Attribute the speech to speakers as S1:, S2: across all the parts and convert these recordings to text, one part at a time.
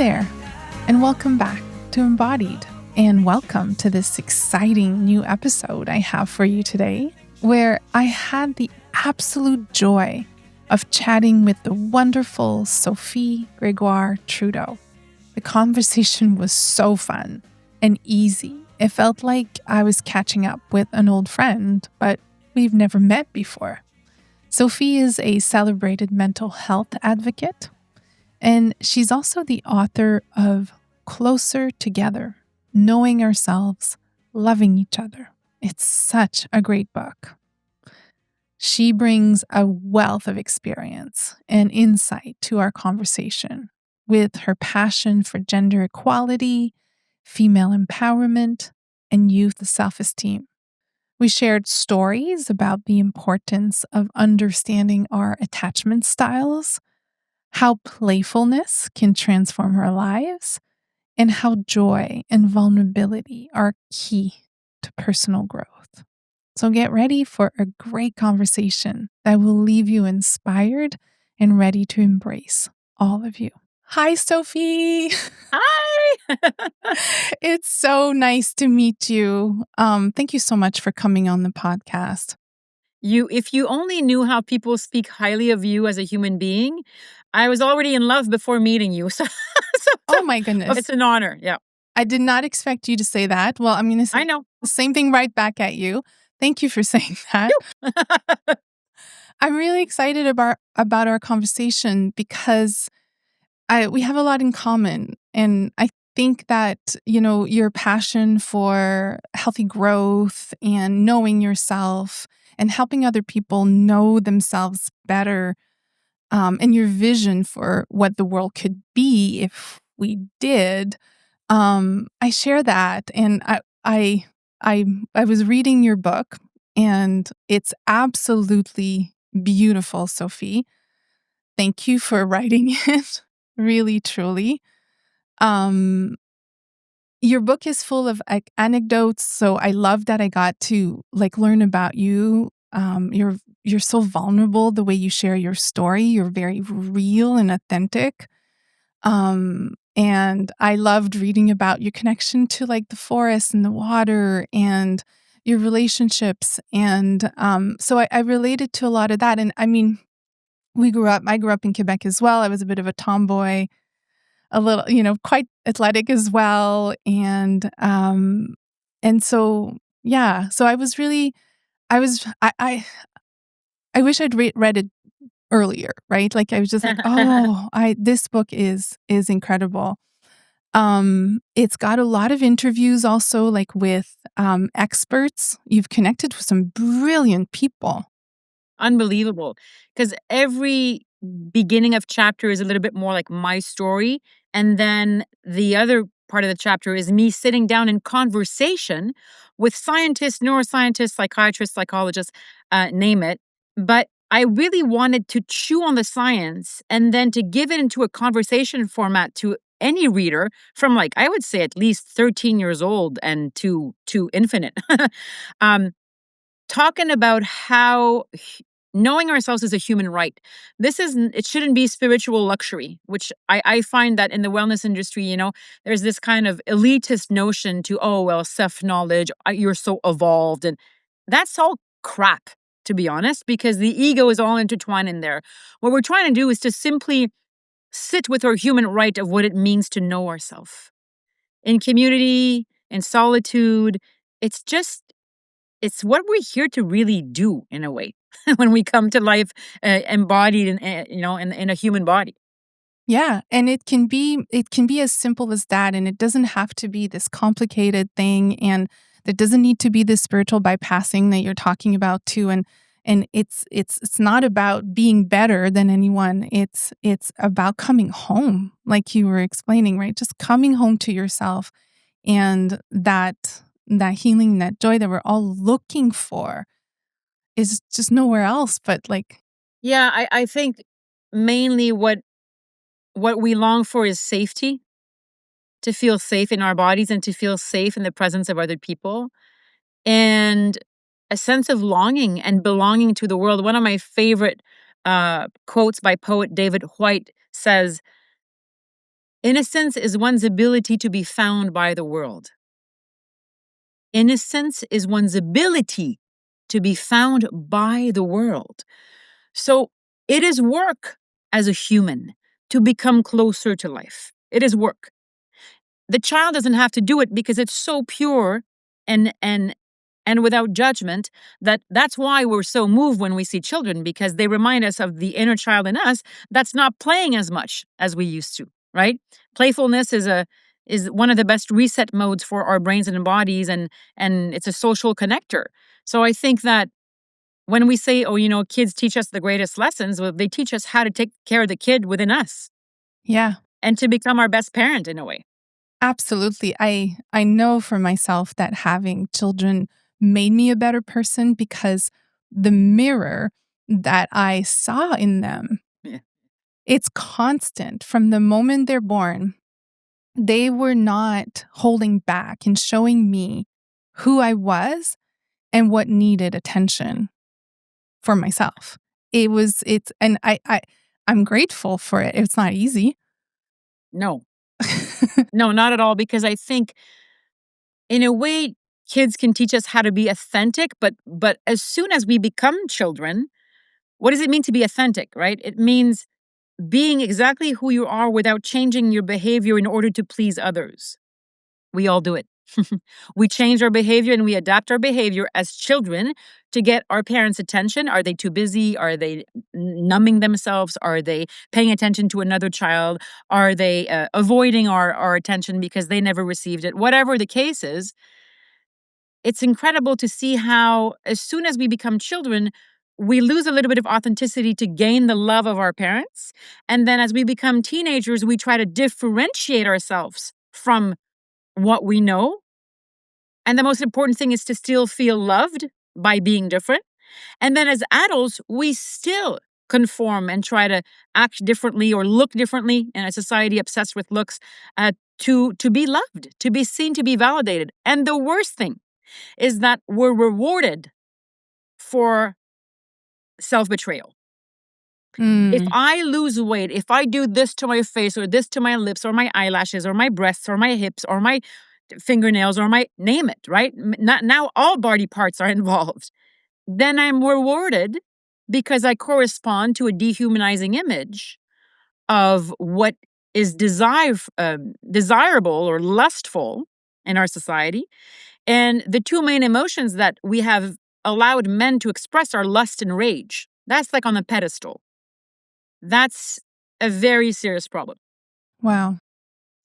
S1: there, and welcome back to Embodied, and welcome to this exciting new episode I have for you today, where I had the absolute joy of chatting with the wonderful Sophie Grégoire Trudeau. The conversation was so fun and easy. It felt like I was catching up with an old friend, but we've never met before. Sophie is a celebrated mental health advocate, and she's also the author of Closer Together, Knowing Ourselves, Loving Each Other. It's such a great book. She brings a wealth of experience and insight to our conversation with her passion for gender equality, female empowerment, and youth self-esteem. We shared stories about the importance of understanding our attachment styles, how playfulness can transform our lives, and how joy and vulnerability are key to personal growth. So get ready for a great conversation that will leave you inspired and ready to embrace all of you. Hi, Sophie.
S2: Hi.
S1: It's so nice to meet you. Thank you so much for coming on the podcast.
S2: If you only knew how people speak highly of you as a human being, I was already in love before meeting you.
S1: Oh my goodness.
S2: It's an honor. Yeah.
S1: I did not expect you to say that. Well, I'm going to say
S2: I know.
S1: the same thing right back at you. Thank you for saying that. I'm really excited about our conversation because we have a lot in common. And I think that, your passion for healthy growth and knowing yourself and helping other people know themselves better, and your vision for what the world could be if we did, I share that. And I was reading your book, and it's absolutely beautiful, Sophie. Thank you for writing it. Really, truly. Your book is full of anecdotes, so I love that I got to learn about you. You're so vulnerable the way you share your story. You're very real and authentic. And I loved reading about your connection to the forest and the water and your relationships. And so I related to a lot of that. And I mean, I grew up in Quebec as well. I was a bit of a tomboy, a little, quite athletic as well. And so, yeah, so I was really, I wish I'd read it earlier, right? I was just this book is incredible. It's got a lot of interviews also with experts. You've connected with some brilliant people.
S2: Unbelievable. Because every beginning of chapter is a little bit more like my story. And then the other part of the chapter is me sitting down in conversation with scientists, neuroscientists, psychiatrists, psychologists, name it. But I really wanted to chew on the science and then to give it into a conversation format to any reader from I would say at least 13 years old and to infinite. Talking about how knowing ourselves is a human right. It shouldn't be spiritual luxury, which I find that in the wellness industry, there's this kind of elitist notion to, oh, well, self-knowledge, you're so evolved. And that's all crap, to be honest, because the ego is all intertwined in there. What we're trying to do is to simply sit with our human right of what it means to know ourselves. In community, in solitude, it's what we're here to really do in a way when we come to life embodied in a human body.
S1: Yeah, and it can be as simple as that, and it doesn't have to be this complicated thing, and there doesn't need to be this spiritual bypassing that you're talking about too. And it's not about being better than anyone. It's about coming home, like you were explaining, right? Just coming home to yourself, and that healing, that joy that we're all looking for is just nowhere else but
S2: Yeah, I think mainly what we long for is safety, to feel safe in our bodies and to feel safe in the presence of other people, and a sense of longing and belonging to the world. One of my favorite quotes by poet David Whyte says, Innocence is one's ability to be found by the world. Innocence is one's ability to be found by the world. So it is work as a human to become closer to life. It is work. The child doesn't have to do it because it's so pure and without judgment. That's why we're so moved when we see children, because they remind us of the inner child in us that's not playing as much as we used to, right? Playfulness is one of the best reset modes for our brains and bodies, and it's a social connector. So I think that when we say, oh, kids teach us the greatest lessons, well, they teach us how to take care of the kid within us.
S1: Yeah.
S2: And to become our best parent in a way.
S1: Absolutely. I know for myself that having children made me a better person because the mirror that I saw in them, it's constant from the moment they're born. They were not holding back and showing me who I was and what needed attention for myself. I'm grateful for it. It's not easy.
S2: No. No, not at all. Because I think, in a way, kids can teach us how to be authentic, but as soon as we become children, what does it mean to be authentic, right? It means being exactly who you are without changing your behavior in order to please others. We all do it. We change our behavior and we adapt our behavior as children to get our parents' attention. Are they too busy? Are they numbing themselves? Are they paying attention to another child? Are they avoiding our attention because they never received it? Whatever the case is, it's incredible to see how, as soon as we become children, we lose a little bit of authenticity to gain the love of our parents. And then as we become teenagers, we try to differentiate ourselves from what we know. And the most important thing is to still feel loved by being different. And then as adults, we still conform and try to act differently or look differently in a society obsessed with looks, to be loved, to be seen, to be validated. And the worst thing is that we're rewarded for self-betrayal. If I lose weight, if I do this to my face or this to my lips or my eyelashes or my breasts or my hips or my fingernails or my name it, right? Now all body parts are involved. Then I'm rewarded because I correspond to a dehumanizing image of what is desirable or lustful in our society. And the two main emotions that we have allowed men to express are lust and rage. That's like on the pedestal. That's a very serious problem.
S1: Wow.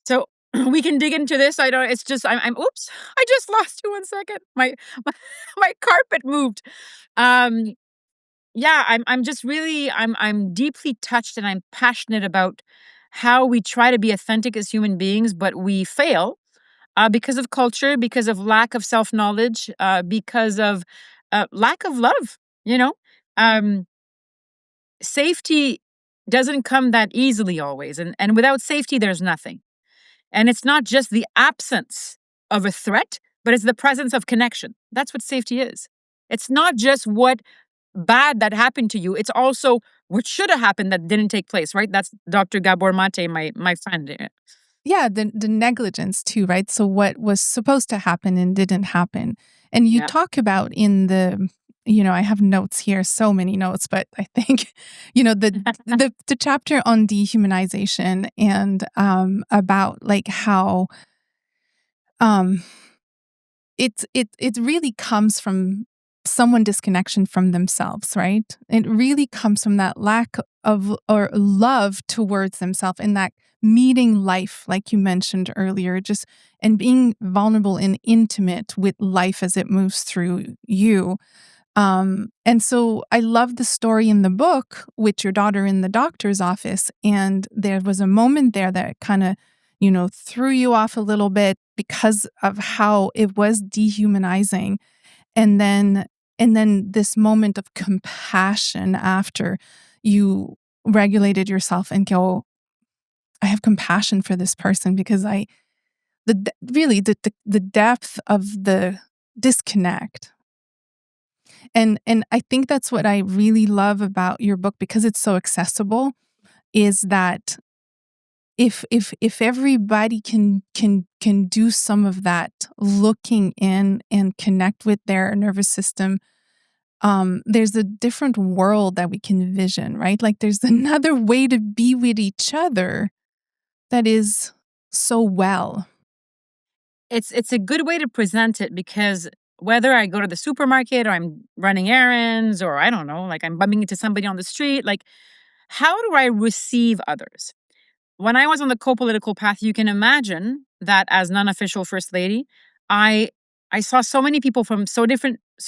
S2: So we can dig into this. It's just, oops, I just lost you 1 second. My carpet moved. Yeah, I'm just really, I'm deeply touched and I'm passionate about how we try to be authentic as human beings, but we fail because of culture, because of lack of self-knowledge, because of lack of love, you know? Um, Safety doesn't come that easily always. And without safety, there's nothing. And it's not just the absence of a threat, but it's the presence of connection. That's what safety is. It's not just what bad that happened to you. It's also what should have happened that didn't take place, right? That's Dr. Gabor Mate, my friend.
S1: Yeah, the negligence too, right? So what was supposed to happen and didn't happen. And you talk about in the, I have notes here, so many notes, but I think, the chapter on dehumanization and about like how it really comes from someone disconnection from themselves, right? It really comes from that lack of or love towards themselves and that meeting life, like you mentioned earlier, just and being vulnerable and intimate with life as it moves through you. And so I love the story in the book with your daughter in the doctor's office. And there was a moment there that kind of, threw you off a little bit because of how it was dehumanizing. And then this moment of compassion after you regulated yourself and go, I have compassion for this person because the depth of the disconnect. And I think that's what I really love about your book because it's so accessible is that if everybody can do some of that, looking in and connect with their nervous system, there's a different world that we can envision, right? Like there's another way to be with each other that is so well.
S2: It's a good way to present it, because whether I go to the supermarket or I'm running errands, or I don't know, like I'm bumping into somebody on the street, like how do I receive others? When I was on the co-political path, you can imagine that as non-official first lady, I I saw so many people from so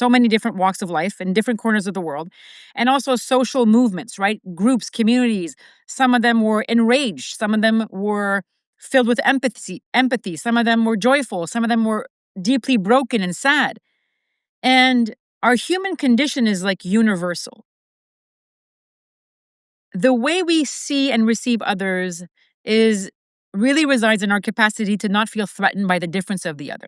S2: many different walks of life in different corners of the world, and also social movements, right? Groups, communities. Some of them were enraged, some of them were filled with empathy, some of them were joyful, some of them were deeply broken and sad. And our human condition is like universal. The way we see and receive others is really resides in our capacity to not feel threatened by the difference of the other.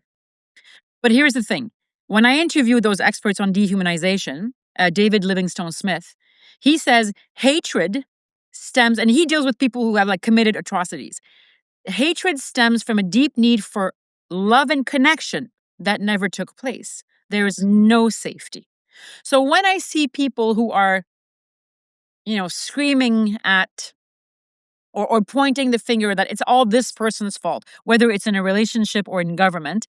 S2: But here's the thing. When I interview those experts on dehumanization, David Livingstone Smith, he says hatred stems, and he deals with people who have like committed atrocities. Hatred stems from a deep need for love and connection that never took place. There is no safety. So when I see people who are, screaming at or pointing the finger that it's all this person's fault, whether it's in a relationship or in government,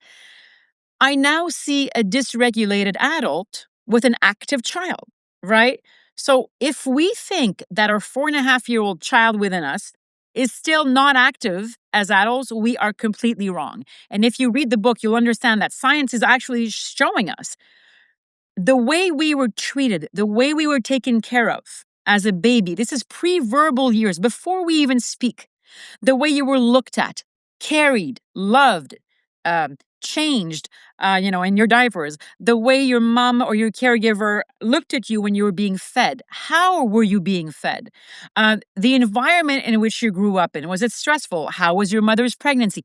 S2: I now see a dysregulated adult with an active child, right? So if we think that our 4.5-year-old child within us is still not active as adults, we are completely wrong. And if you read the book, you'll understand that science is actually showing us the way we were treated, the way we were taken care of as a baby. This is pre-verbal years, before we even speak. The way you were looked at, carried, loved, changed, in your diapers. The way your mom or your caregiver looked at you when you were being fed. How were you being fed? The environment in which you grew up in. Was it stressful? How was your mother's pregnancy?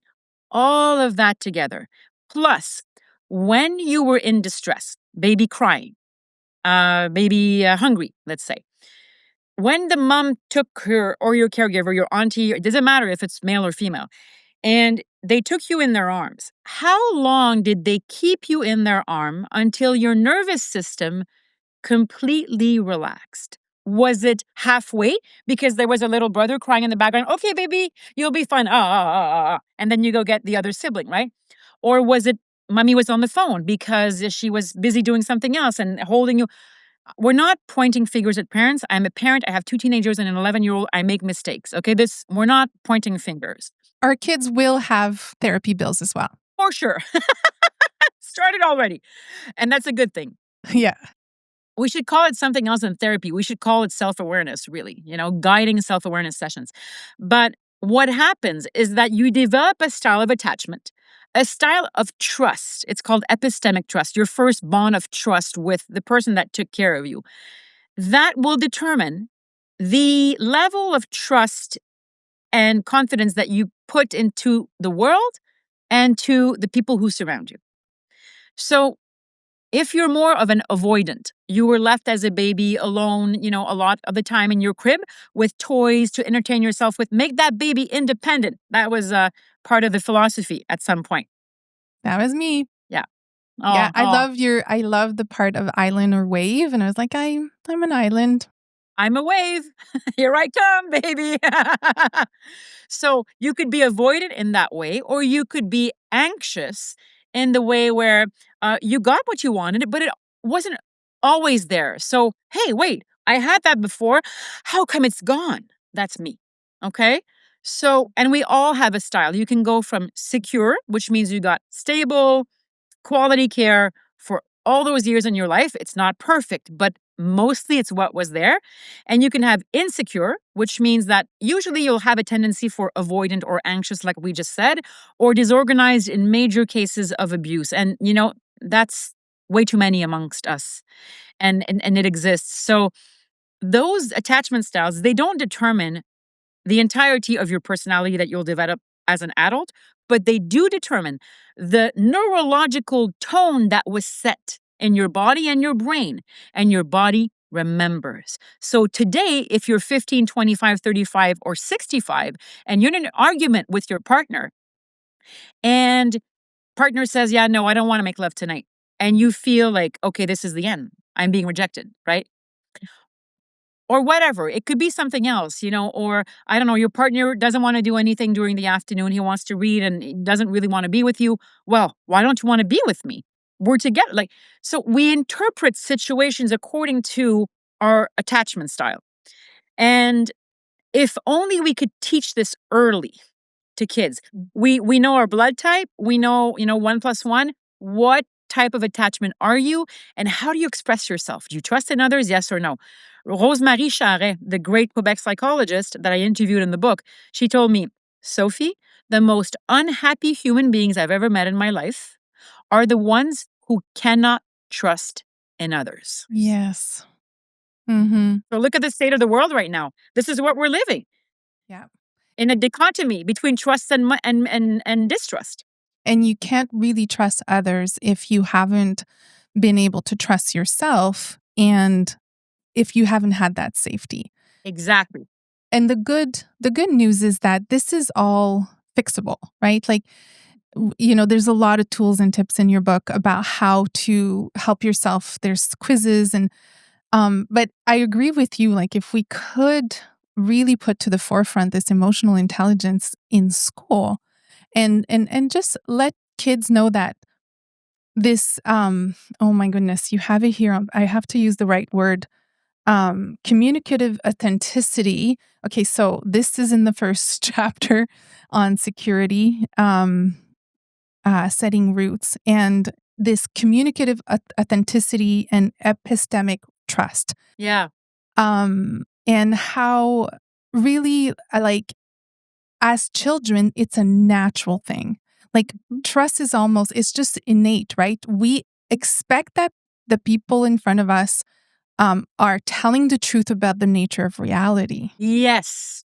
S2: All of that together. Plus, when you were in distress, baby crying, baby hungry, let's say. When the mom took her, or your caregiver, your auntie, it doesn't matter if it's male or female, and they took you in their arms, how long did they keep you in their arm until your nervous system completely relaxed? Was it halfway because there was a little brother crying in the background? Okay, baby, you'll be fine. And then you go get the other sibling, right? Or was it mommy was on the phone because she was busy doing something else and holding you? We're not pointing fingers at parents. I'm a parent. I have 2 teenagers and an 11-year-old. I make mistakes. Okay, we're not pointing fingers.
S1: Our kids will have therapy bills as well.
S2: For sure. Started already. And that's a good thing.
S1: Yeah.
S2: We should call it something else in therapy. We should call it self-awareness, really, guiding self-awareness sessions. But what happens is that you develop a style of attachment, a style of trust. It's called epistemic trust, your first bond of trust with the person that took care of you. That will determine the level of trust and confidence that you put into the world and to the people who surround you. So if you're more of an avoidant, you were left as a baby alone, a lot of the time in your crib with toys to entertain yourself with, make that baby independent. That was part of the philosophy at some point.
S1: That was me.
S2: Yeah.
S1: Yeah, I love the part of island or wave, and I was like, I'm an island.
S2: I'm a wave. Here I come, baby. So you could be avoidant in that way, or you could be anxious in the way where you got what you wanted, but it wasn't always there. So, hey, wait, I had that before. How come it's gone? That's me. Okay. So, and we all have a style. You can go from secure, which means you got stable, quality care for all those years in your life. It's not perfect, but mostly it's what was there. And you can have insecure, which means that usually you'll have a tendency for avoidant or anxious, like we just said, or disorganized in major cases of abuse. And, that's way too many amongst us. And it exists. So those attachment styles, they don't determine the entirety of your personality that you'll develop as an adult, but they do determine the neurological tone that was set in your body and your brain, and your body remembers. So today, if you're 15, 25, 35, or 65, and you're in an argument with your partner, and partner says, yeah, no, I don't want to make love tonight. And you feel like, okay, this is the end. I'm being rejected, right? Or whatever. It could be something else, or I don't know, your partner doesn't want to do anything during the afternoon. He wants to read and he doesn't really want to be with you. Well, why don't you want to be with me? We're together. So we interpret situations according to our attachment style. And if only we could teach this early to kids. We know our blood type. We know, 1+1. What type of attachment are you? And how do you express yourself? Do you trust in others? Yes or no? Rosemary Charret, the great Quebec psychologist that I interviewed in the book, she told me, Sophie, the most unhappy human beings I've ever met in my life are the ones who cannot trust in others.
S1: Yes. Mm-hmm.
S2: So look at the state of the world right now. This is what we're living.
S1: Yeah.
S2: In a dichotomy between trust and distrust.
S1: And you can't really trust others if you haven't been able to trust yourself and if you haven't had that safety.
S2: Exactly.
S1: And the good news is that this is all fixable, right? There's a lot of tools and tips in your book about how to help yourself. There's quizzes but I agree with you. If we could really put to the forefront this emotional intelligence in school and just let kids know that this, oh my goodness, you have it here. I have to use the right word. Communicative authenticity. Okay, so this is in the first chapter on security, setting roots, and this communicative authenticity and epistemic trust.
S2: Yeah.
S1: And how really, as children, it's a natural thing. Trust is it's just innate, right? We expect that the people in front of us are telling the truth about the nature of reality.
S2: Yes.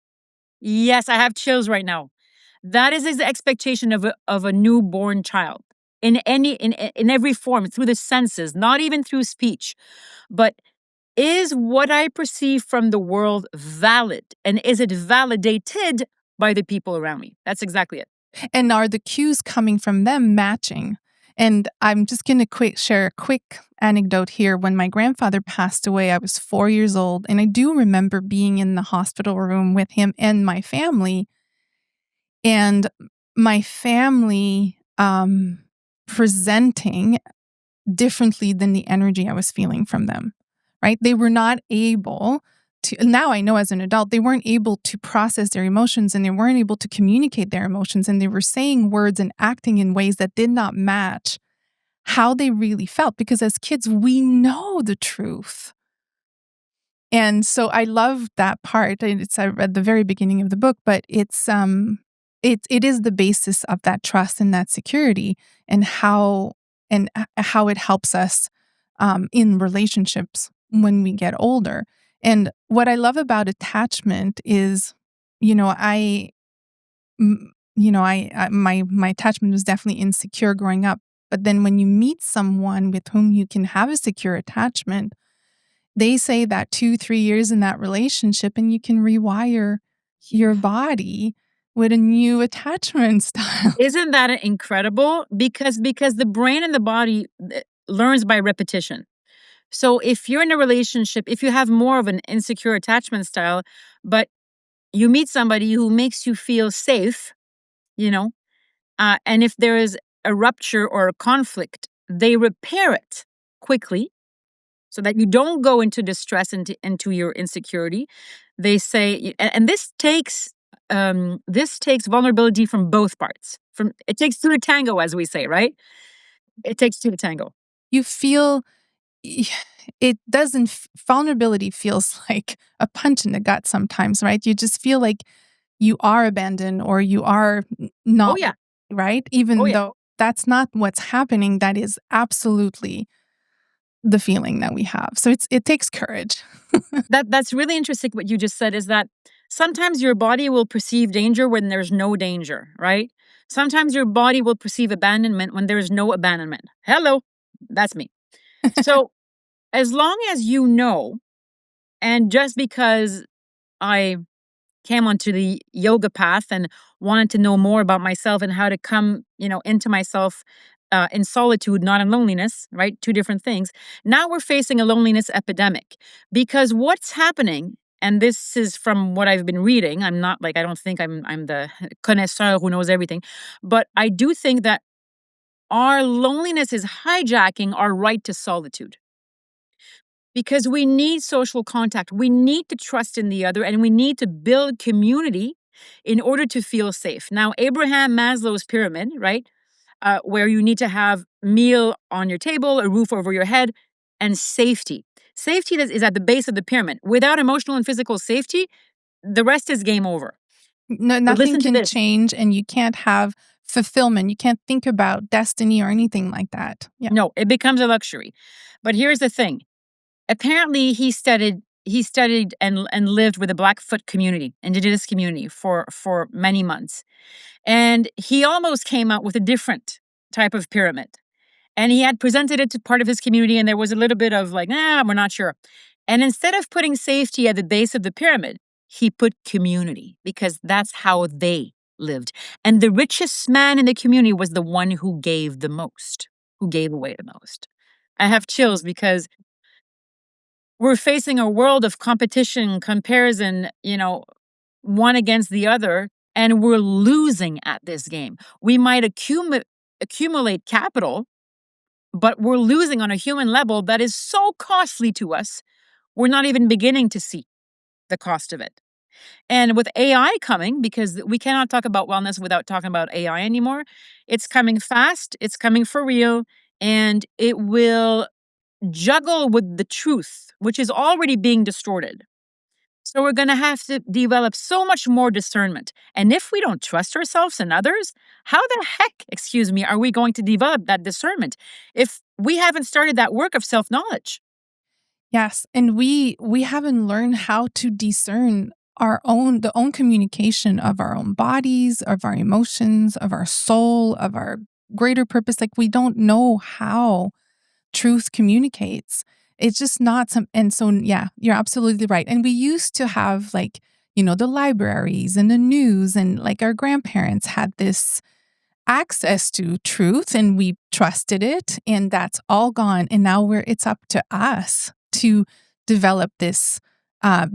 S2: Yes, I have chills right now. That is the expectation of a newborn child in every form, through the senses, not even through speech. But is what I perceive from the world valid? And is it validated by the people around me? That's exactly it.
S1: And are the cues coming from them matching? And I'm just going to share a quick anecdote here. When my grandfather passed away, I was 4 years old. And I do remember being in the hospital room with him and my family. And my family presenting differently than the energy I was feeling from them, right? They were not able to, now I know as an adult, they weren't able to process their emotions and they weren't able to communicate their emotions. And they were saying words and acting in ways that did not match how they really felt. Because as kids, we know the truth. And so I love that part. It's at the very beginning of the book, but it is the basis of that trust and that security and how it helps us in relationships when we get older. And what I love about attachment is, my attachment was definitely insecure growing up. But then when you meet someone with whom you can have a secure attachment, they say that 2-3 years in that relationship and you can rewire your body with a new attachment style.
S2: Isn't that incredible? Because the brain and the body learns by repetition. So if you're in a relationship, if you have more of an insecure attachment style, but you meet somebody who makes you feel safe, and if there is a rupture or a conflict, they repair it quickly so that you don't go into distress, into your insecurity. They say, and this takes vulnerability from both parts. It takes two to tango, as we say, right? It takes two to tango.
S1: You feel it doesn't. Vulnerability feels like a punch in the gut sometimes, right? You just feel like you are abandoned or you are not.
S2: Oh yeah,
S1: right. Even though that's not what's happening, that is absolutely the feeling that we have. So it takes courage.
S2: That's really interesting. What you just said is that sometimes your body will perceive danger when there's no danger, right? Sometimes your body will perceive abandonment when there's no abandonment. Hello, that's me. So as long as you know And just because I came onto the yoga path and wanted to know more about myself and how to come, into myself in solitude, not in loneliness, right? Two different things. Now we're facing a loneliness epidemic because what's happening, and this is from what I've been reading. I'm not like, I don't think I'm the connaisseur who knows everything, but I do think that our loneliness is hijacking our right to solitude because we need social contact. We need to trust in the other and we need to build community in order to feel safe. Now, Abraham Maslow's pyramid, right? Where you need to have meal on your table, a roof over your head, and safety. Safety is at the base of the pyramid. Without emotional and physical safety, the rest is game over.
S1: No,
S2: But
S1: nothing
S2: listen to
S1: can
S2: this.
S1: change, and you can't have fulfillment. You can't think about destiny or anything like that. Yeah.
S2: No, it becomes a luxury. But here's the thing. Apparently he studied and lived with a Blackfoot community, indigenous community for many months. And he almost came out with a different type of pyramid. And he had presented it to part of his community, and there was a little bit of like, we're not sure. And instead of putting safety at the base of the pyramid, he put community because that's how they lived. And the richest man in the community was the one who gave the most, who gave away the most. I have chills because we're facing a world of competition, comparison, one against the other, and we're losing at this game. We might accumulate capital, but we're losing on a human level that is so costly to us. We're not even beginning to see the cost of it. And with AI coming, because we cannot talk about wellness without talking about AI anymore, it's coming fast, it's coming for real, and it will juggle with the truth, which is already being distorted. So we're going to have to develop so much more discernment. And if we don't trust ourselves and others, how the heck, excuse me, are we going to develop that discernment if we haven't started that work of self-knowledge?
S1: Yes, and we haven't learned how to discern the own communication of our own bodies, of our emotions, of our soul, of our greater purpose. Like we don't know how truth communicates. It's just not some and so yeah, you're absolutely right. And we used to have like, the libraries and the news and like our grandparents had this access to truth and we trusted it and that's all gone and now it's up to us to develop this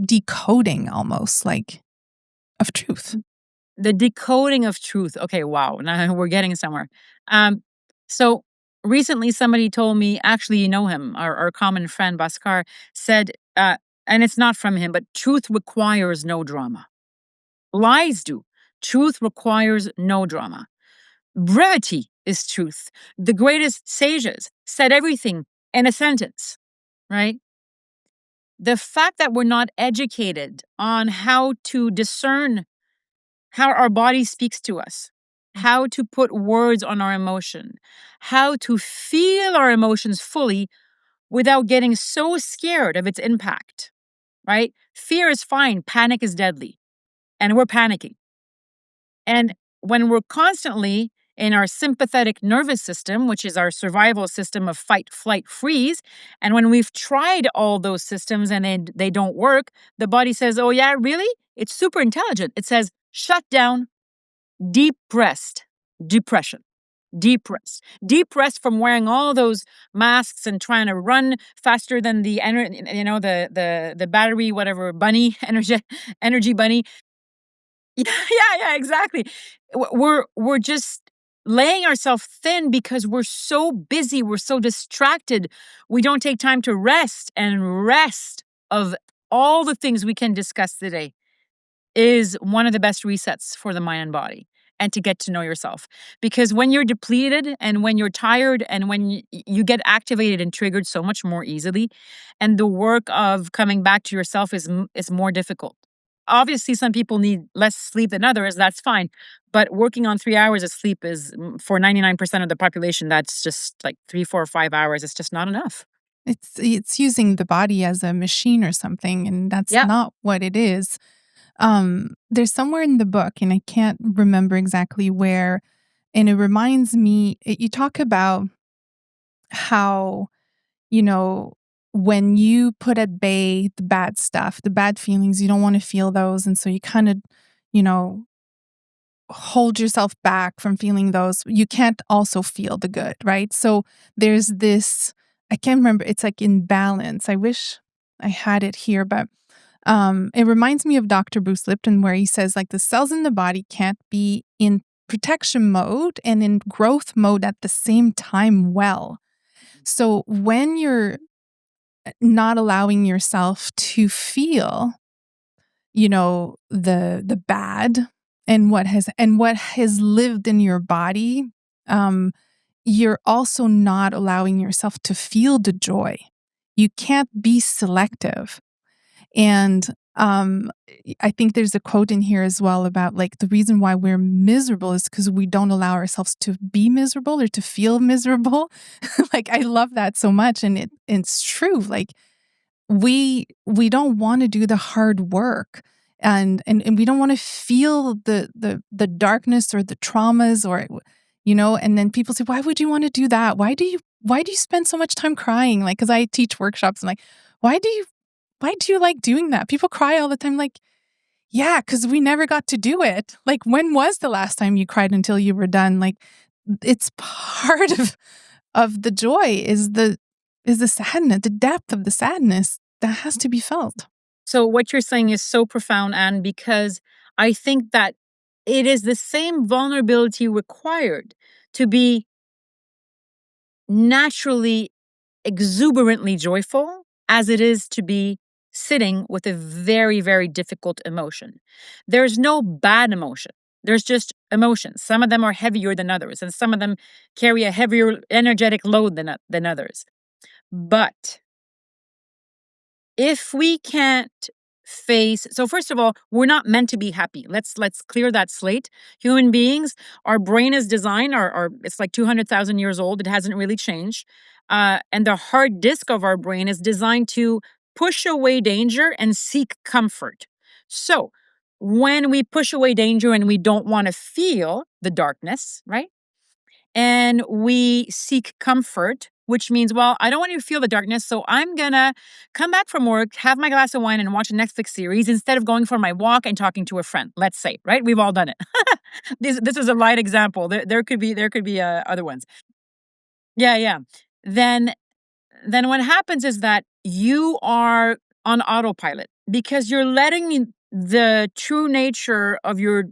S1: decoding almost like of truth.
S2: The decoding of truth. Okay, wow. Now we're getting somewhere. So recently somebody told me, actually, you know him, our common friend Bhaskar said, and it's not from him, but truth requires no drama. Lies do. Truth requires no drama. Brevity is truth. The greatest sages said everything in a sentence, right? The fact that we're not educated on how to discern how our body speaks to us, how to put words on our emotion, how to feel our emotions fully without getting so scared of its impact, right? Fear is fine, panic is deadly, and we're panicking. And when we're constantly in our sympathetic nervous system, which is our survival system of fight, flight, freeze, and when we've tried all those systems and they don't work, the body says, oh, yeah, really? It's super intelligent. It says, shut down, depressed, depression. Depressed from wearing all those masks and trying to run faster than the battery, whatever, bunny, energy bunny. Yeah, exactly. We're just laying ourselves thin because we're so busy, we're so distracted. We don't take time to rest, and rest of all the things we can discuss today is one of the best resets for the mind and body and to get to know yourself. Because when you're depleted and when you're tired and when you get activated and triggered so much more easily, and the work of coming back to yourself is more difficult. Obviously, some people need less sleep than others. That's fine. But working on 3 hours of sleep is for 99% of the population, that's just like 3, 4, 5 hours. It's just not enough.
S1: It's using the body as a machine or something and that's
S2: Yeah.
S1: not what it is. There's somewhere in the book, and I can't remember exactly where, and it reminds me, you talk about how, you know, when you put at bay the bad stuff, the bad feelings, you don't want to feel those. And so you kind of, you know, hold yourself back from feeling those. You can't also feel the good, right? So there's this, I can't remember, it's like in balance. I wish I had it here, but it reminds me of Dr. Bruce Lipton, where he says like the cells in the body can't be in protection mode and in growth mode at the same time well. So when you're not allowing yourself to feel, you know, the bad and what has lived in your body, you're also not allowing yourself to feel the joy. You can't be selective. And I think there's a quote in here as well about like the reason why we're miserable is because we don't allow ourselves to be miserable or to feel miserable. Like I love that so much, and it's true. Like we don't want to do the hard work, and we don't want to feel the darkness or the traumas, or and then people say, why would you want to do that? Why do you spend so much time crying? Like, because I teach workshops, and like, why do you like doing that? People cry all the time. Like, yeah, because we never got to do it. Like, when was the last time you cried until you were done? Like, it's part of the joy is the sadness, the depth of the sadness that has to be felt.
S2: So what you're saying is so profound, Anne, because I think that it is the same vulnerability required to be naturally, exuberantly joyful as it is to be sitting with a very, very difficult emotion. There's no bad emotion. There's just emotions. Some of them are heavier than others, and some of them carry a heavier energetic load than others. But if we can't face, so first of all, we're not meant to be happy. Let's clear that slate. Human beings, our brain is designed, our it's like 200,000 years old. It hasn't really changed. And the hard disk of our brain is designed to push away danger and seek comfort. So when we push away danger and we don't want to feel the darkness, right? And we seek comfort, which means, well, I don't want to feel the darkness, so I'm gonna come back from work, have my glass of wine, and watch a Netflix series instead of going for my walk and talking to a friend. Let's say, right? We've all done it. This is a light example. There could be other ones. Yeah, yeah. Then what happens is that you are on autopilot because you're letting the true nature of your,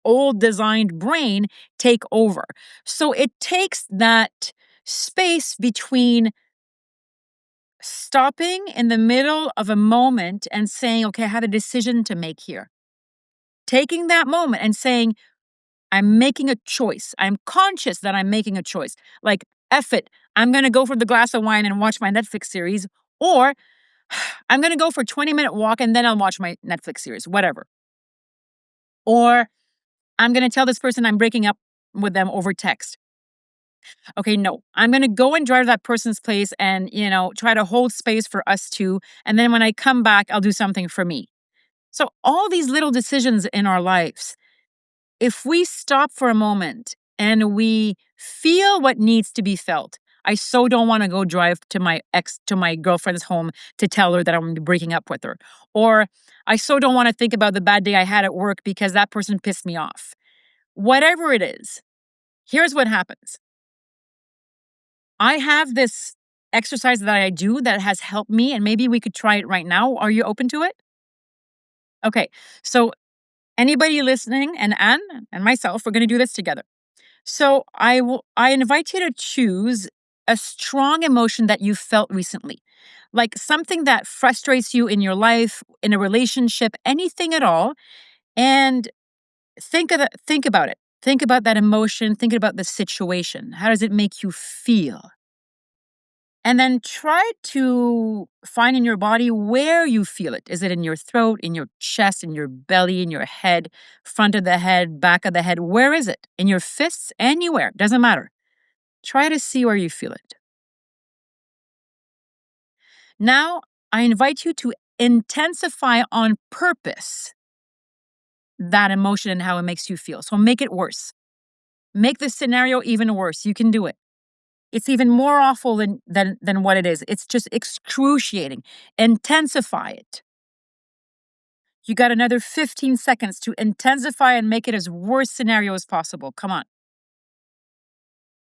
S2: old designed brain take over. So it takes that space between stopping in the middle of a moment and saying, okay, I have a decision to make here. Taking that moment and saying, I'm making a choice. I'm conscious that I'm making a choice. Like, F it. I'm going to go for the glass of wine and watch my Netflix series, or I'm going to go for a 20-minute walk and then I'll watch my Netflix series, whatever. Or I'm going to tell this person I'm breaking up with them over text. Okay, no, I'm going to go and drive to that person's place and, try to hold space for us two. And then when I come back, I'll do something for me. So all these little decisions in our lives, if we stop for a moment and we feel what needs to be felt, I so don't want to go drive to my girlfriend's home to tell her that I'm breaking up with her. Or I so don't want to think about the bad day I had at work because that person pissed me off. Whatever it is, here's what happens. I have this exercise that I do that has helped me, and maybe we could try it right now. Are you open to it? Okay. So anybody listening, and Anne and myself, we're going to do this together. So I invite you to choose a strong emotion that you felt recently. Like something that frustrates you in your life, in a relationship, anything at all, and think about it. Think about that emotion, think about the situation. How does it make you feel? And then try to find in your body where you feel it. Is it in your throat, in your chest, in your belly, in your head, front of the head, back of the head? Where is it? In your fists? Anywhere. Doesn't matter. Try to see where you feel it. Now, I invite you to intensify on purpose that emotion and how it makes you feel. So make it worse. Make the scenario even worse. You can do it. It's even more awful than what it is. It's just excruciating. Intensify it. You got another 15 seconds to intensify and make it as worst scenario as possible. Come on.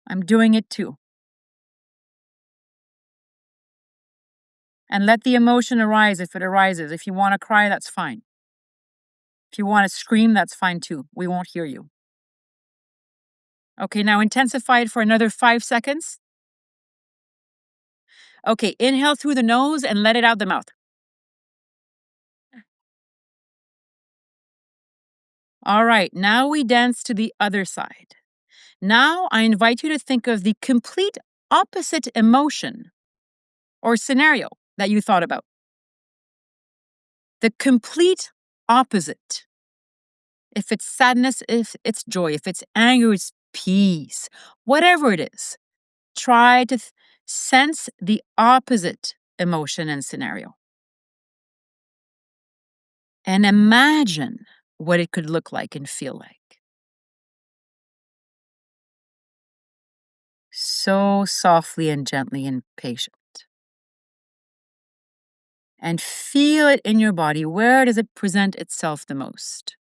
S2: I'm doing it too. And let the emotion arise if it arises. If you want to cry, that's fine. If you want to scream, that's fine too. We won't hear you. Okay, now intensify it for another 5 seconds. Okay, inhale through the nose and let it out the mouth. All right, now we dance to the other side. Now I invite you to think of the complete opposite emotion or scenario that you thought about. The complete opposite. If it's sadness, if it's joy, if it's anger, it's peace, whatever it is. Try to sense the opposite emotion and scenario. And imagine what it could look like and feel like. So softly and gently and patient. And feel it in your body. Where does it present itself the most?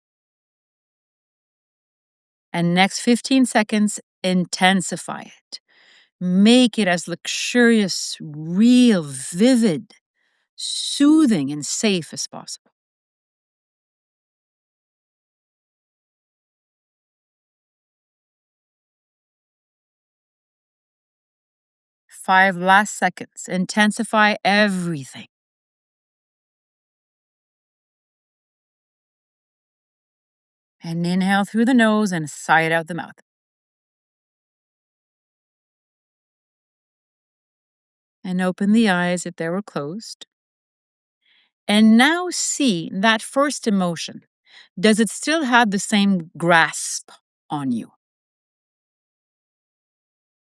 S2: And next 15 seconds, intensify it. Make it as luxurious, real, vivid, soothing, and safe as possible. Five last seconds. Intensify everything. And inhale through the nose and sigh it out the mouth. And open the eyes if they were closed. And now see that first emotion. Does it still have the same grasp on you?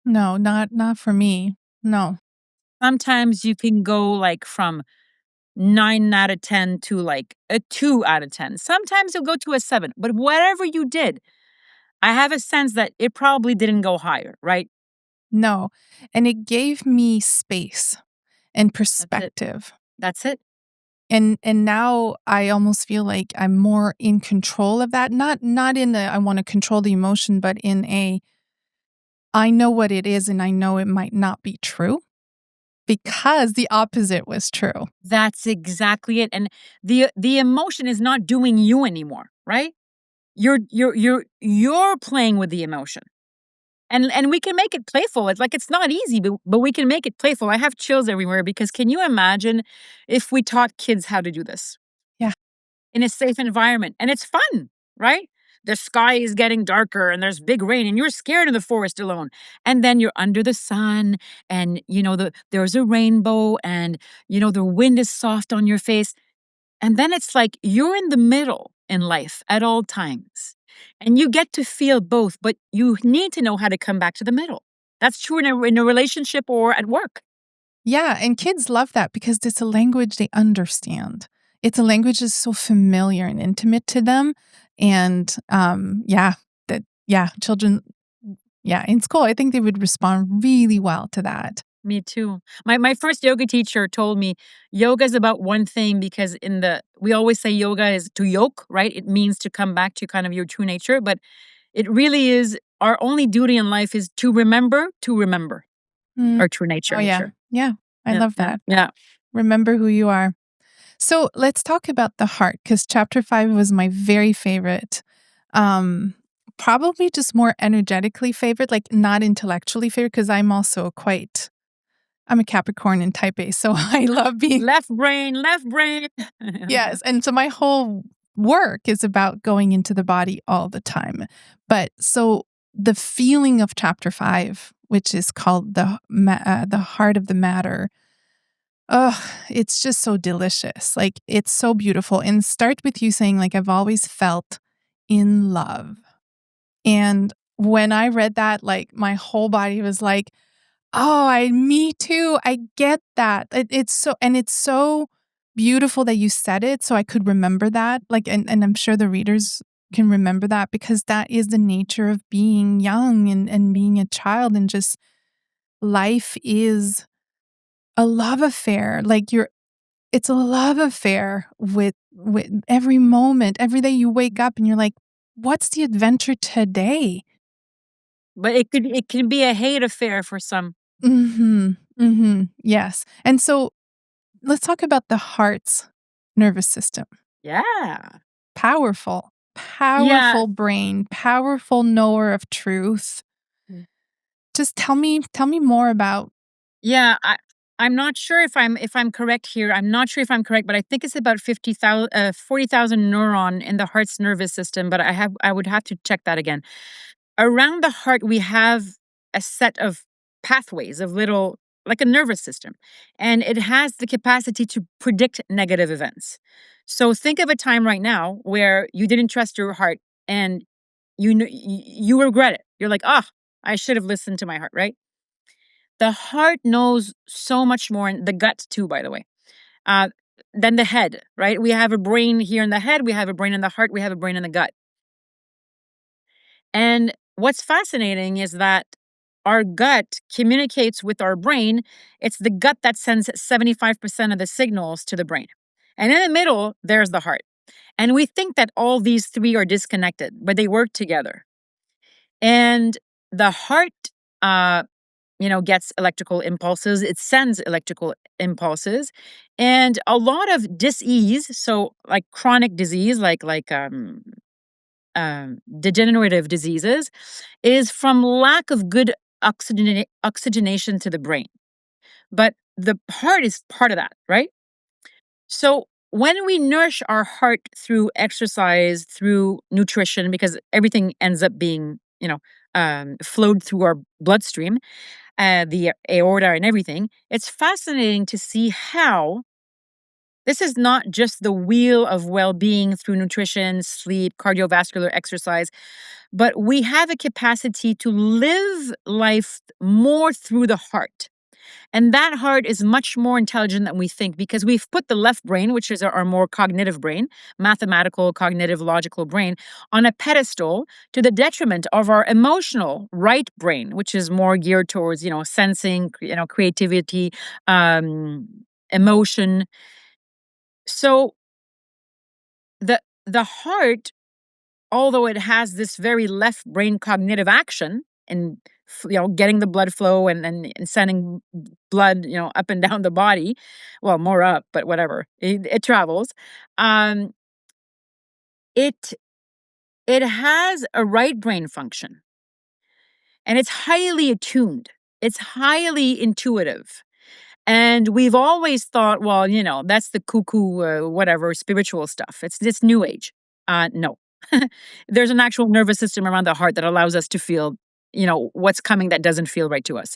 S1: No, not for me. No.
S2: Sometimes you can go like from 9 out of 10 to like a 2 out of 10. Sometimes you'll go to a 7. But whatever you did, I have a sense that it probably didn't go higher, right?
S1: No. And it gave me space and
S2: That's it.
S1: perspective.
S2: That's it.
S1: And now I almost feel like I'm more in control of that. Not in the I want to control the emotion, but in a I know what it is and I know it might not be true because the opposite was true.
S2: That's exactly it. And the emotion is not doing you anymore, right? You're playing with the emotion. And we can make it playful. It's like it's not easy, but we can make it playful. I have chills everywhere because can you imagine if we taught kids how to do this?
S1: Yeah.
S2: In a safe environment. And it's fun, right? The sky is getting darker and there's big rain and you're scared in the forest alone. And then you're under the sun and there's a rainbow and the wind is soft on your face. And then it's like you're in the middle in life at all times. And you get to feel both, but you need to know how to come back to the middle. That's true in a relationship or at work.
S1: Yeah, and kids love that because it's a language they understand. It's a language that's so familiar and intimate to them. And children, in school, I think they would respond really well to that.
S2: Me too. My first yoga teacher told me yoga is about one thing because we always say yoga is to yoke, right? It means to come back to kind of your true nature, but it really is our only duty in life is to remember
S1: Mm.
S2: our true nature.
S1: Oh, yeah. Yeah, I love that.
S2: Yeah.
S1: Remember who you are. So let's talk about the heart because chapter 5 was my very favorite. Probably just more energetically favorite, like not intellectually favorite because I'm a Capricorn in type A, so I love being
S2: left brain.
S1: Yes, and so my whole work is about going into the body all the time. But so the feeling of chapter 5, which is called the heart of the matter. Oh, it's just so delicious. Like it's so beautiful. And start with you saying like I've always felt in love. And when I read that, like my whole body was like, oh, me too. I get that. It's so beautiful that you said it so I could remember that. Like, and I'm sure the readers can remember that because that is the nature of being young and being a child and just life is a love affair. Like it's a love affair with every moment, every day you wake up and you're like, what's the adventure today?
S2: But it can be a hate affair for some.
S1: Mhm. Mhm. Yes. And so let's talk about the heart's nervous system.
S2: Yeah.
S1: Powerful,
S2: Yeah.
S1: powerful brain, powerful knower of truth. Just tell me more about.
S2: Yeah, I'm not sure if I'm correct here. I'm not sure if I'm correct, but I think it's about 40,000 neuron in the heart's nervous system, but I would have to check that again. Around the heart we have a set of pathways of little, like a nervous system, and it has the capacity to predict negative events. So think of a time right now where you didn't trust your heart and you regret it. You're like, "Ah, I should have listened to my heart," right? The heart knows so much more, and the gut too, by the way, uh, than the head, right? We have a brain here in the head, we have a brain in the heart, we have a brain in the gut. And what's fascinating is that our gut communicates with our brain. It's the gut that sends 75% of the signals to the brain. And in the middle, there's the heart. And we think that all these three are disconnected, but they work together. And the heart, uh, gets electrical impulses. It sends electrical impulses, and a lot of disease, so like chronic disease, degenerative diseases, is from lack of good oxygenation to the brain. But the heart is part of that, right? So when we nourish our heart through exercise, through nutrition, because everything ends up being, flowed through our bloodstream, the aorta and everything, it's fascinating to see how this is not just the wheel of well being through nutrition, sleep, cardiovascular exercise, but we have a capacity to live life more through the heart. And that heart is much more intelligent than we think because we've put the left brain, which is our more cognitive brain, mathematical, cognitive, logical brain, on a pedestal to the detriment of our emotional right brain, which is more geared towards, sensing, creativity, emotion. So the heart, although it has this very left brain cognitive action and getting the blood flow and sending blood up and down the body, well, more up, but whatever, it travels. um it it has a right brain function, and it's highly attuned, it's highly intuitive. And we've always thought, well, that's the cuckoo, whatever, spiritual stuff. It's this new age. No. There's an actual nervous system around the heart that allows us to feel, what's coming that doesn't feel right to us.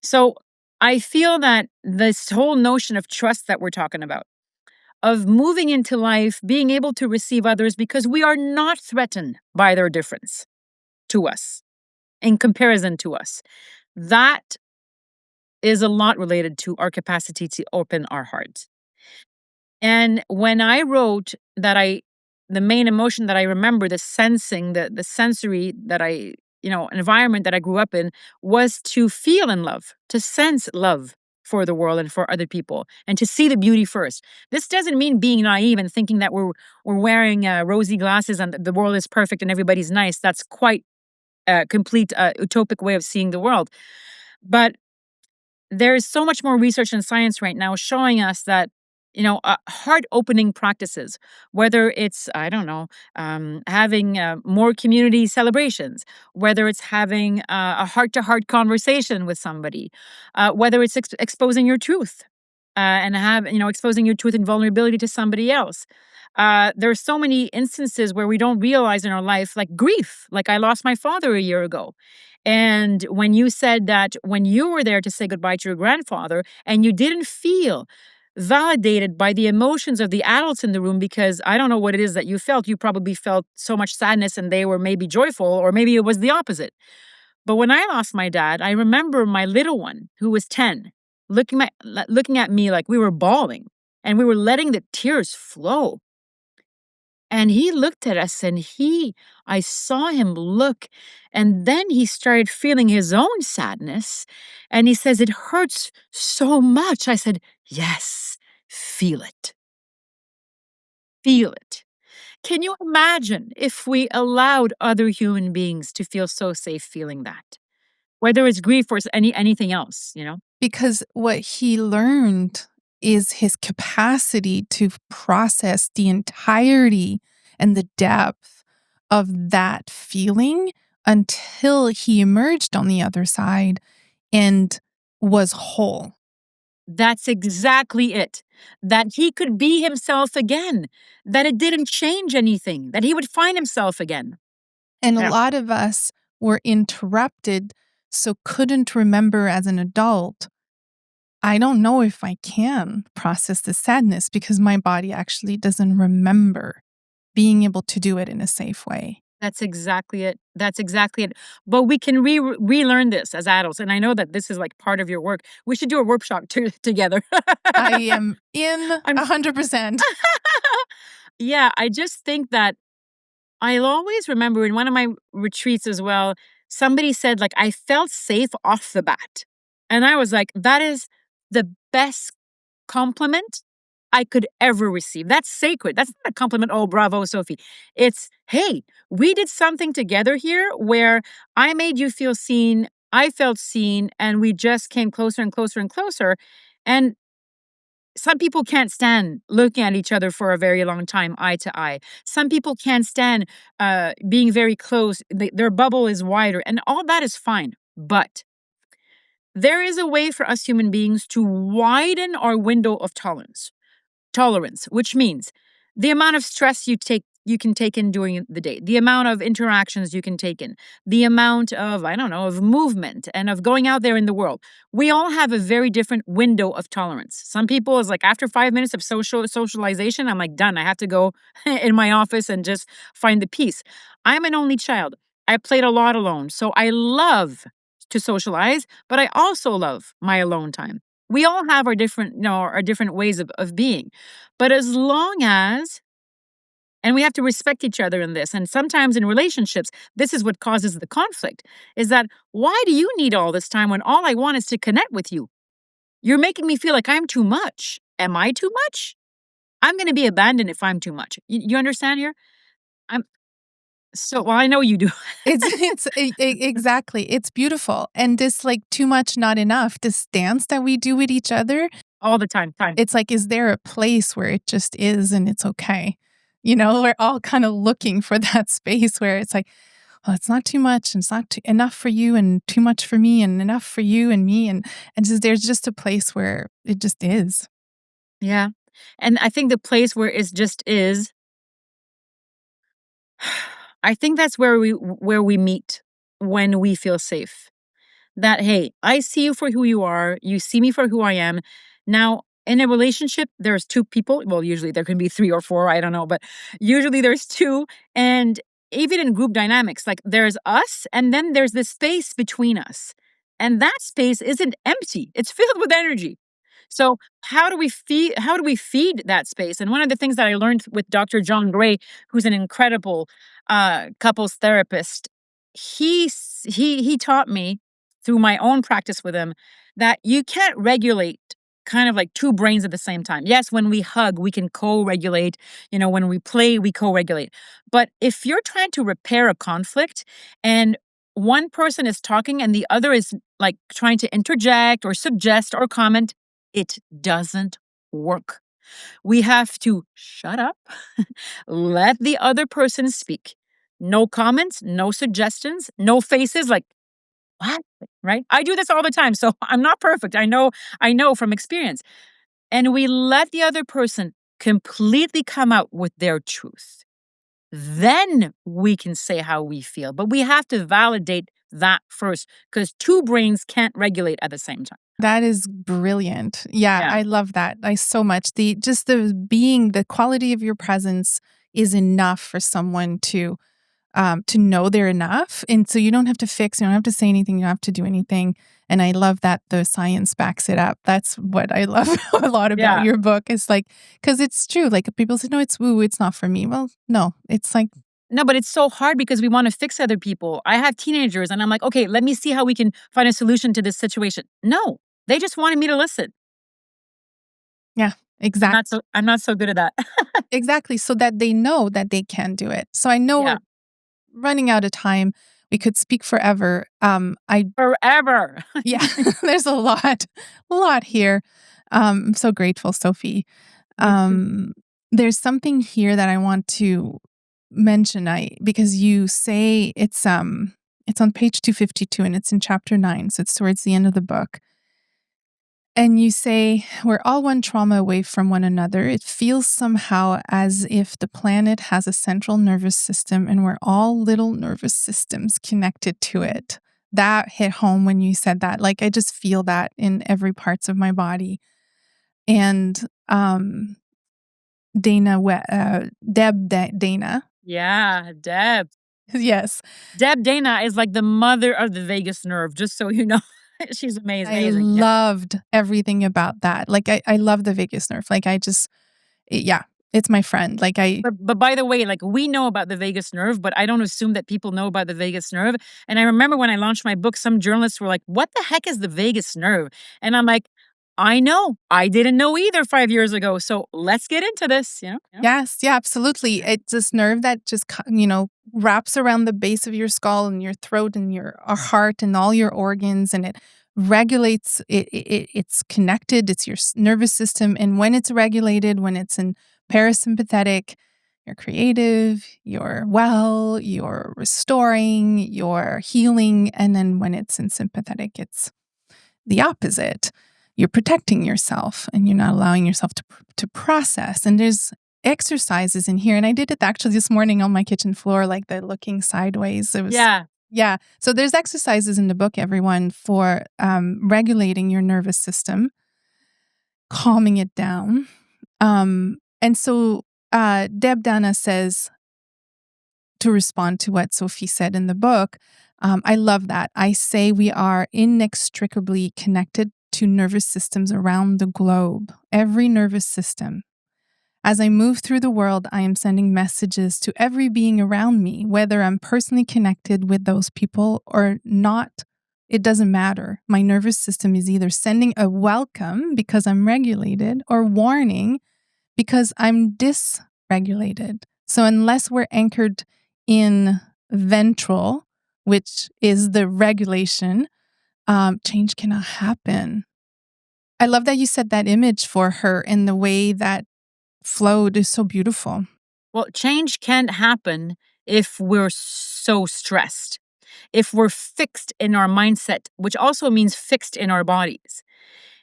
S2: So I feel that this whole notion of trust that we're talking about, of moving into life, being able to receive others because we are not threatened by their difference to us in comparison to us, that is a lot related to our capacity to open our hearts. And when I wrote that, the main emotion that I remember, the sensing, the sensory that environment that I grew up in, was to feel in love, to sense love for the world and for other people, and to see the beauty first. This doesn't mean being naive and thinking that we're wearing rosy glasses and the world is perfect and everybody's nice. That's quite a complete utopic way of seeing the world. But there is so much more research and science right now showing us that heart opening practices, whether it's, I don't know, having more community celebrations, whether it's having a heart to heart conversation with somebody, whether it's exposing your truth, and exposing your truth and vulnerability to somebody else. There are so many instances where we don't realize in our life, like grief. Like, I lost my father a year ago. And when you said that when you were there to say goodbye to your grandfather and you didn't feel validated by the emotions of the adults in the room, because I don't know what it is that you felt. You probably felt so much sadness and they were maybe joyful, or maybe it was the opposite. But when I lost my dad, I remember my little one, who was 10, looking at me like we were bawling and we were letting the tears flow. And he looked at us and I saw him look, and then he started feeling his own sadness. And he says, "It hurts so much." I said, "Yes, feel it. Feel it." Can you imagine if we allowed other human beings to feel so safe feeling that? Whether it's grief or anything else, you know?
S1: Because what he learned is his capacity to process the entirety and the depth of that feeling until he emerged on the other side and was whole.
S2: That's exactly it. That he could be himself again, that it didn't change anything, that he would find himself again.
S1: And a
S2: Yeah.
S1: lot of us were interrupted, so couldn't remember as an adult. I don't know if I can process the sadness because my body actually doesn't remember being able to do it in a safe way.
S2: That's exactly it. That's exactly it. But we can relearn this as adults. And I know that this is like part of your work. We should do a workshop together.
S1: I am in
S2: I'm
S1: 100%.
S2: Yeah, I just think that I'll always remember in one of my retreats as well, somebody said, like, I felt safe off the bat. And I was like, that is the best compliment I could ever receive. That's sacred. That's not a compliment. Oh, bravo, Sophie. It's, hey, we did something together here where I made you feel seen. I felt seen, and we just came closer and closer and closer. And some people can't stand looking at each other for a very long time, eye to eye. Some people can't stand being very close. Their bubble is wider, and all that is fine. But there is a way for us human beings to widen our window of tolerance, which means the amount of stress you can take in during the day, the amount of interactions you can take in, the amount of, I don't know, of movement and of going out there in the world. We all have a very different window of tolerance. Some people is like after 5 minutes of socialization, I'm like done. I have to go in my office and just find the peace. I'm an only child. I played a lot alone. So I love to socialize, but I also love my alone time. We all have our different, our different ways of being. But as long as, and we have to respect each other in this, and sometimes in relationships, this is what causes the conflict, is that why do you need all this time when all I want is to connect with you? You're making me feel like I'm too much. Am I too much? I'm going to be abandoned if I'm too much. You understand here? I'm well, I know you do.
S1: Exactly. It's beautiful. And this like too much, not enough, this dance that we do with each other,
S2: All the time.
S1: it's like, is there a place where it just is and it's okay? You know, we're all kind of looking for that space where it's like, well, it's not too much and it's not enough for you and too much for me and enough for you and me. And just, there's just a place where it just is.
S2: Yeah. And I think the place where it just is, I think that's where we meet when we feel safe. That, hey, I see you for who you are, you see me for who I am. Now, in a relationship, there's two people. Well, usually there can be three or four, I don't know, but usually there's two. And even in group dynamics, like there's us and then there's this space between us. And that space isn't empty. It's filled with energy. So how do we feed that space? And one of the things that I learned with Dr. John Gray, who's an incredible couples therapist, he taught me through my own practice with him that you can't regulate kind of like two brains at the same time. Yes, when we hug, we can co-regulate. When we play, we co-regulate. But if you're trying to repair a conflict and one person is talking and the other is like trying to interject or suggest or comment, it doesn't work. We have to shut up, let the other person speak. No comments, no suggestions, no faces like, what? Right? I do this all the time, so I'm not perfect. I know from experience. And we let the other person completely come out with their truth. Then we can say how we feel, but we have to validate that first because two brains can't regulate at the same time.
S1: That is brilliant. Yeah,
S2: Yeah.
S1: I love that. I so much. The quality of your presence is enough for someone to to know they're enough. And so you don't have to fix, you don't have to say anything, you don't have to do anything. And I love that the science backs it up. That's what I love a lot about
S2: Yeah.
S1: your book. It's like, because it's true. Like people say, no, it's woo, it's not for me. Well, no, it's like,
S2: No, but it's so hard because we want to fix other people. I have teenagers and I'm like, okay, let me see how we can find a solution to this situation. No, they just wanted me to listen.
S1: yeah, exactly.
S2: I'm not so good at that.
S1: Exactly. So that they know that they can do it. So I know
S2: Yeah.
S1: we're running out of time. We could speak forever.
S2: Forever.
S1: Yeah, there's a lot here. I'm so grateful, Sophie.
S2: Me too.
S1: There's something here that I want to mention. Because you say it's on page 252 and it's in chapter 9, so it's towards the end of the book. And you say, we're all one trauma away from one another. It feels somehow as if the planet has a central nervous system and we're all little nervous systems connected to it. That hit home when you said that. Like, I just feel that in every parts of my body. And Dana.
S2: Yeah, Deb.
S1: Yes.
S2: Deb Dana is like the mother of the vagus nerve, just so you know. She's
S1: I
S2: amazing. Yeah.
S1: loved everything about that. Like, I love the vagus nerve. Like, yeah, it's my friend. Like,
S2: But by the way, like we know about the vagus nerve, but I don't assume that people know about the vagus nerve. And I remember when I launched my book, some journalists were like, "What the heck is the vagus nerve?" And I'm like, "I know. I didn't know either 5 years ago. So let's get into this."
S1: Yes, yeah, absolutely. It's this nerve that just, wraps around the base of your skull and your throat and your heart and all your organs, and it regulates. It's connected. It's your nervous system, and when it's regulated, when it's in parasympathetic, you're creative, you're well, you're restoring, you're healing, and then when it's in sympathetic, it's the opposite. You're protecting yourself and you're not allowing yourself to process. And there's exercises in here. And I did it actually this morning on my kitchen floor, like the looking sideways. It was, yeah. So there's exercises in the book, everyone, for regulating your nervous system, calming it down. And so Deb Dana says, to respond to what Sophie said in the book, I love that. I say we are inextricably connected to nervous systems around the globe, every nervous system. As I move through the world, I am sending messages to every being around me, whether I'm personally connected with those people or not. It doesn't matter. My nervous system is either sending a welcome because I'm regulated or warning because I'm dysregulated. So unless we're anchored in ventral, which is the regulation, change cannot happen. I love that you said that image for her and the way that flowed is so beautiful.
S2: Well, change can't happen if we're so stressed, if we're fixed in our mindset, which also means fixed in our bodies.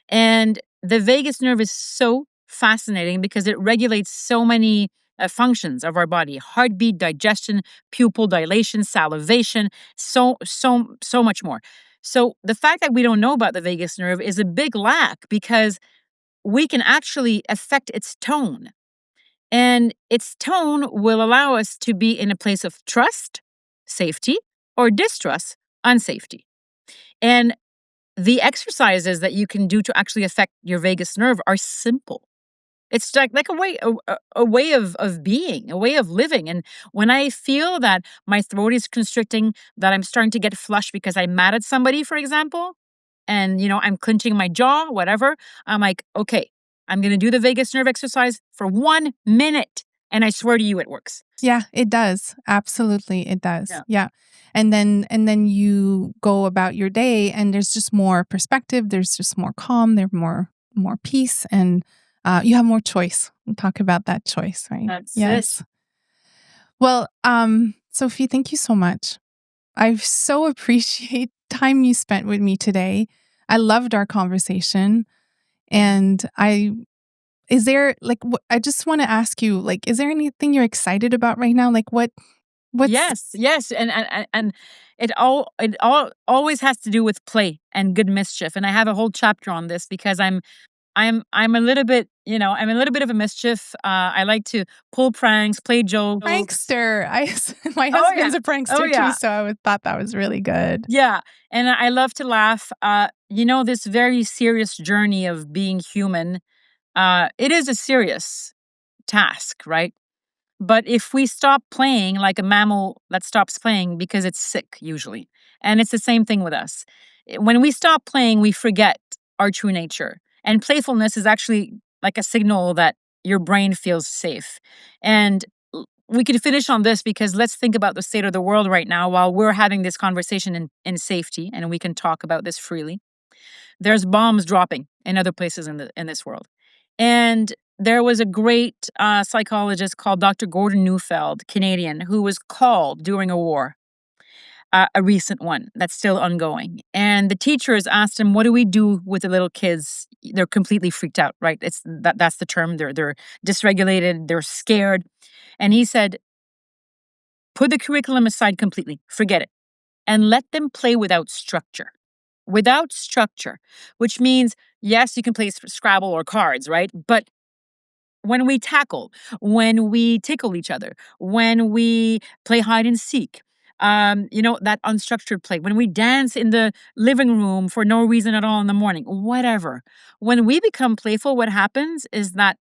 S2: And the vagus nerve is so fascinating because it regulates so many functions of our body: heartbeat, digestion, pupil dilation, salivation, so much more. So the fact that we don't know about the vagus nerve is a big lack because we can actually affect its tone. And its tone will allow us to be in a place of trust, safety, or distrust, unsafety. And the exercises that you can do to actually affect your vagus nerve are simple. It's like a way of being, a way of living. And when I feel that my throat is constricting, that I'm starting to get flushed because I'm mad at somebody, for example, and I'm clenching my jaw, whatever, I'm like, okay, I'm gonna do the vagus nerve exercise for 1 minute. And I swear to you, it works.
S1: Yeah, it does. Absolutely, it does.
S2: Yeah.
S1: Yeah. And then you go about your day and there's just more perspective, there's just more calm, there's more peace, and you have more choice. We'll talk about that choice, right?
S2: That's
S1: Yes.
S2: it.
S1: Well, Sophie, thank you so much. I so appreciate time you spent with me today. I loved our conversation. And is there I just want to ask you, like, is there anything you're excited about right now? Like what's
S2: Yes, and it all always has to do with play and good mischief. And I have a whole chapter on this because I'm a little bit, I'm a little bit of a mischief. I like to pull pranks, play jokes.
S1: Prankster. My husband's a prankster
S2: yeah.
S1: too, so I thought that was really good.
S2: Yeah. And I love to laugh. This very serious journey of being human, it is a serious task, right? But if we stop playing like a mammal that stops playing because it's sick, usually, and it's the same thing with us. When we stop playing, we forget our true nature. And playfulness is actually like a signal that your brain feels safe. And we could finish on this because let's think about the state of the world right now while we're having this conversation in safety, and we can talk about this freely. There's bombs dropping in other places in this world. And there was a great psychologist called Dr. Gordon Neufeld, Canadian, who was called during a war, a recent one that's still ongoing. And the teachers asked him, "What do we do with the little kids? They're completely freaked out, right? That's the term. They're dysregulated. They're scared." And he said, "Put the curriculum aside completely. Forget it, and let them play without structure." Without structure, which means, yes, you can play Scrabble or cards, right? But when we tackle, when we tickle each other, when we play hide and seek, that unstructured play, when we dance in the living room for no reason at all in the morning, whatever. When we become playful, what happens is that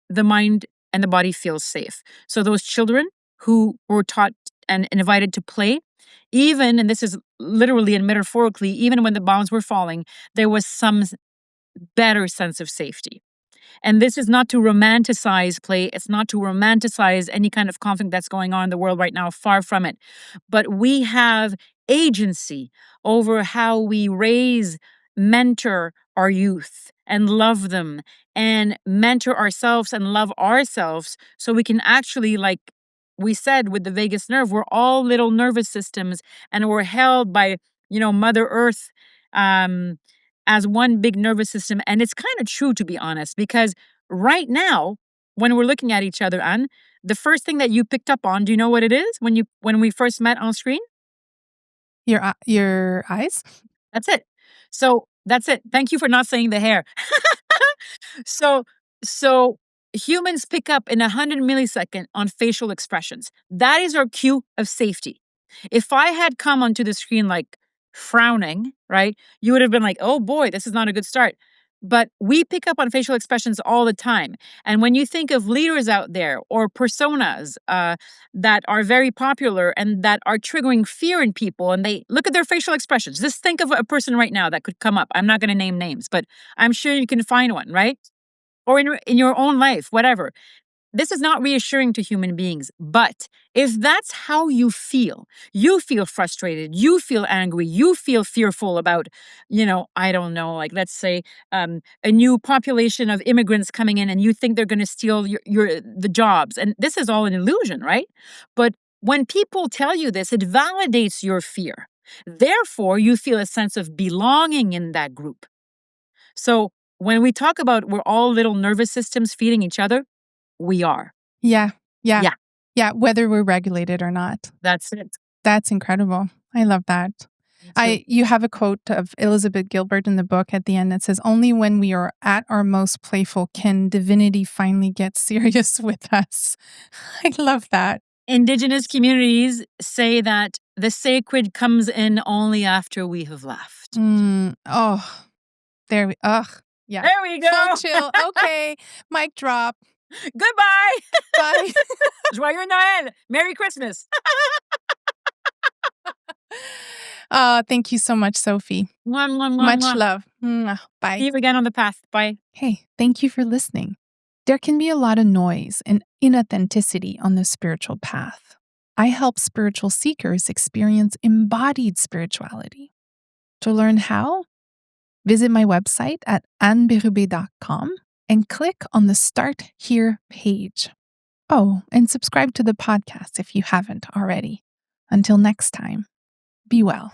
S2: the mind and the body feels safe. So those children who were taught and invited to play, even, and this is literally and metaphorically, even when the bombs were falling, there was some better sense of safety. And this is not to romanticize play. It's not to romanticize any kind of conflict that's going on in the world right now. Far from it. But we have agency over how we raise, mentor our youth and love them and mentor ourselves and love ourselves so we can actually, like we said with the vagus nerve, we're all little nervous systems and we're held by, Mother Earth, as one big nervous system. And it's kind of true, to be honest, because right now, when we're looking at each other, Anne, the first thing that you picked up on, do you know what it is when we first met on screen?
S1: Your eyes?
S2: That's it. So that's it. Thank you for not saying the hair. So humans pick up in 100 millisecond on facial expressions. That is our cue of safety. If I had come onto the screen like frowning, right, you would have been like, "Oh boy, this is not a good start." But we pick up on facial expressions all the time. And when you think of leaders out there or personas that are very popular and that are triggering fear in people, and they look at their facial expressions, just think of a person right now that could come up. I'm not going to name names, but I'm sure you can find one, right? Or in your own life, whatever. This is not reassuring to human beings. But if that's how you feel frustrated, you feel angry, you feel fearful about, I don't know, like let's say a new population of immigrants coming in and you think they're going to steal the jobs. And this is all an illusion, right? But when people tell you this, it validates your fear. Therefore, you feel a sense of belonging in that group. So when we talk about we're all little nervous systems feeding each other, we are.
S1: Yeah. Whether we're regulated or not.
S2: That's it.
S1: That's incredible. I love that. You have a quote of Elizabeth Gilbert in the book at the end that says, "Only when we are at our most playful can divinity finally get serious with us." I love that.
S2: Indigenous communities say that the sacred comes in only after we have left.
S1: Yeah. There we
S2: go.
S1: Full chill. Okay. Mic drop.
S2: Goodbye.
S1: Bye.
S2: Joyeux Noël. Merry Christmas.
S1: Thank you so much, Sophie.
S2: Much
S1: love. Bye.
S2: See you again on the path. Bye.
S1: Hey, thank you for listening. There can be a lot of noise and inauthenticity on the spiritual path. I help spiritual seekers experience embodied spirituality. To learn how, visit my website at anneberube.com and click on the Start Here page. Oh, and subscribe to the podcast if you haven't already. Until next time, be well.